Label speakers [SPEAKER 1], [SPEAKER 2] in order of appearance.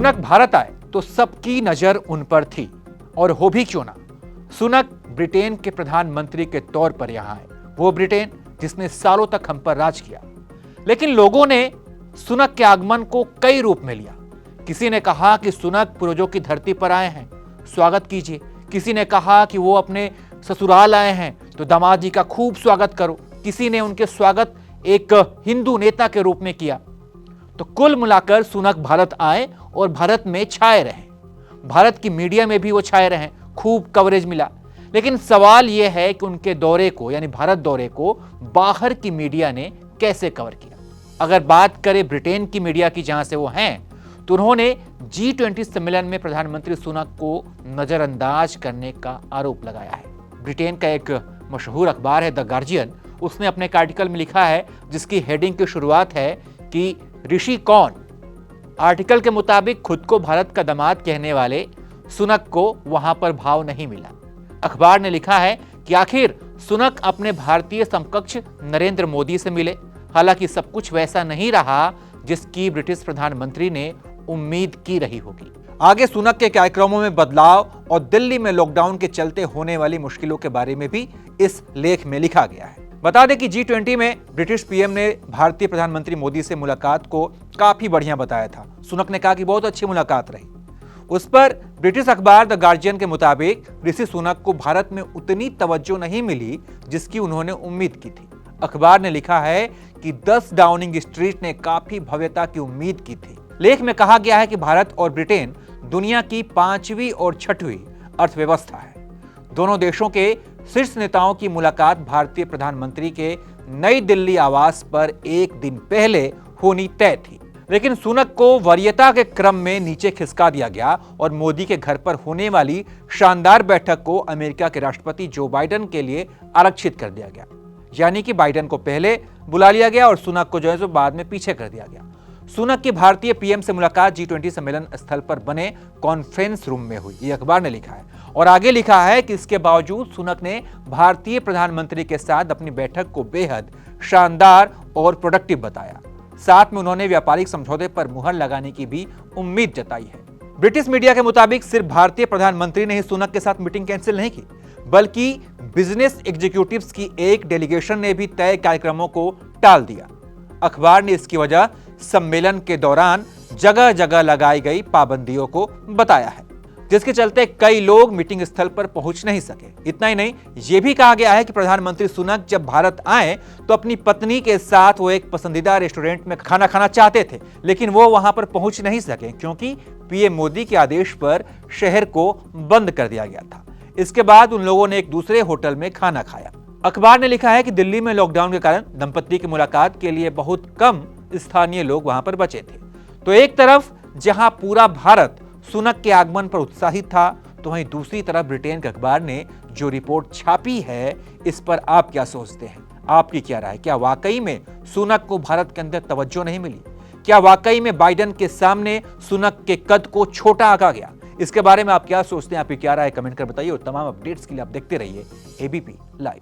[SPEAKER 1] सुनक भारत आए तो सबकी नजर उन पर थी, और हो भी क्यों ना। सुनक ब्रिटेन के प्रधानमंत्री के तौर पर यहां आए, वो ब्रिटेन जिसने सालों तक हम पर राज किया। लेकिन लोगों ने सुनक के आगमन को कई रूप में लिया। किसी ने कहा कि सुनक पूर्वजों की धरती पर आए हैं, स्वागत कीजिए। किसी ने कहा कि वो अपने ससुराल आए हैं तो दामाद जी का खूब स्वागत करो। किसी ने उनके स्वागत एक हिंदू नेता के रूप में किया। तो कुल मिलाकर सुनक भारत आए और भारत में छाए रहे। भारत की मीडिया में भी वो छाए रहे, खूब कवरेज मिला। लेकिन सवाल यह है कि उनके दौरे को, यानी भारत दौरे को, बाहर की मीडिया ने कैसे कवर किया। अगर बात करें ब्रिटेन की मीडिया की, जहां से वो हैं, तो उन्होंने G20 सम्मेलन में प्रधानमंत्री सुनक को नजरअंदाज करने का आरोप लगाया है। ब्रिटेन का एक मशहूर अखबार है द गार्जियन, उसने अपने एक आर्टिकल में लिखा है, जिसकी हेडिंग की शुरुआत है कि ऋषि कौन। आर्टिकल के मुताबिक खुद को भारत का दामाद कहने वाले सुनक को वहां पर भाव नहीं मिला। अखबार ने लिखा है कि आखिर सुनक अपने भारतीय समकक्ष नरेंद्र मोदी से मिले। हालांकि सब कुछ वैसा नहीं रहा जिसकी ब्रिटिश प्रधानमंत्री ने उम्मीद की रही होगी। आगे सुनक के कार्यक्रमों में बदलाव और दिल्ली में लॉकडाउन के चलते होने वाली मुश्किलों के बारे में भी इस लेख में लिखा गया है। बता दें कि G20 में ब्रिटिश पीएम ने भारतीय प्रधानमंत्री मोदी से मुलाकात को काफी बढ़िया बताया था। सुनक ने कहा कि बहुत अच्छी मुलाकात रही। उस पर ब्रिटिश अखबार द गार्जियन के मुताबिक ऋषि सुनक को भारत में उतनी तवज्जो नहीं मिली जिसकी उन्होंने उम्मीद की थी। अखबार ने लिखा है कि 10 डाउनिंग स्ट्रीट ने काफी भव्यता की उम्मीद की थी। लेख में कहा गया है कि भारत और ब्रिटेन दुनिया की 5वीं और 6वीं अर्थव्यवस्था है। दोनों देशों के शीर्ष नेताओं की मुलाकात भारतीय प्रधानमंत्री के नई दिल्ली आवास पर एक दिन पहले होनी तय थी। लेकिन सुनक को वरीयता के क्रम में नीचे खिसका दिया गया और मोदी के घर पर होने वाली शानदार बैठक को अमेरिका के राष्ट्रपति जो बाइडेन के लिए आरक्षित कर दिया गया। यानी कि बाइडेन को पहले बुला लिया गया और सुनक को जो है बाद में पीछे कर दिया गया। सुनक की भारतीय पीएम से मुलाकात G20 सम्मेलन स्थल पर बने कॉन्फ्रेंस रूम में हुई, ये अखबार ने लिखा है। और आगे लिखा है कि इसके बावजूद सुनक ने भारतीय प्रधानमंत्री के साथ अपनी बैठक को बेहद शानदार और प्रोडक्टिव बताया। साथ में उन्होंने व्यापारिक समझौते पर मुहर लगाने की भी उम्मीद जताई है। ब्रिटिश मीडिया के मुताबिक सिर्फ भारतीय प्रधानमंत्री ने ही सुनक के साथ मीटिंग कैंसिल नहीं की, बल्कि बिजनेस एग्जीक्यूटिव्स की एक डेलीगेशन ने भी तय कार्यक्रमों को टाल दिया। अखबार ने इसकी वजह सम्मेलन के दौरान जगह जगह लगाई गई पाबंदियों को बताया है, जिसके चलते कई लोग मीटिंग स्थल पर पहुंच नहीं सके। इतना ही नहीं, यह भी कहा गया है कि प्रधानमंत्री सुनक जब भारत आए तो अपनी पत्नी के साथ वो एक पसंदीदा रेस्टोरेंट में खाना खाना चाहते थे, लेकिन वो वहां पर पहुंच नहीं सके क्योंकि पीएम मोदी के आदेश पर शहर को बंद कर दिया गया था। इसके बाद उन लोगों ने एक दूसरे होटल में खाना खाया। अखबार ने लिखा है कि दिल्ली में लॉकडाउन के कारण दंपत्ति की मुलाकात के लिए बहुत कम स्थानीय लोग वहां पर बचे थे। तो एक तरफ जहां पूरा भारत सुनक के आगमन पर उत्साहित था, तो वहीं दूसरी तरफ ब्रिटेन के अखबार ने जो रिपोर्ट छापी है, इस पर आप क्या सोचते हैं? आपकी क्या राय? क्या वाकई में सुनक को भारत के अंदर तवज्जो नहीं मिली? क्या वाकई में बाइडेन के सामने सुनक के कद को छोटा आंका गया? इसके बारे में आप क्या सोचते हैं? आपकी क्या राय? कमेंट कर बताइए। और तमाम अपडेट्स के लिए आप देखते रहिए ABP लाइव।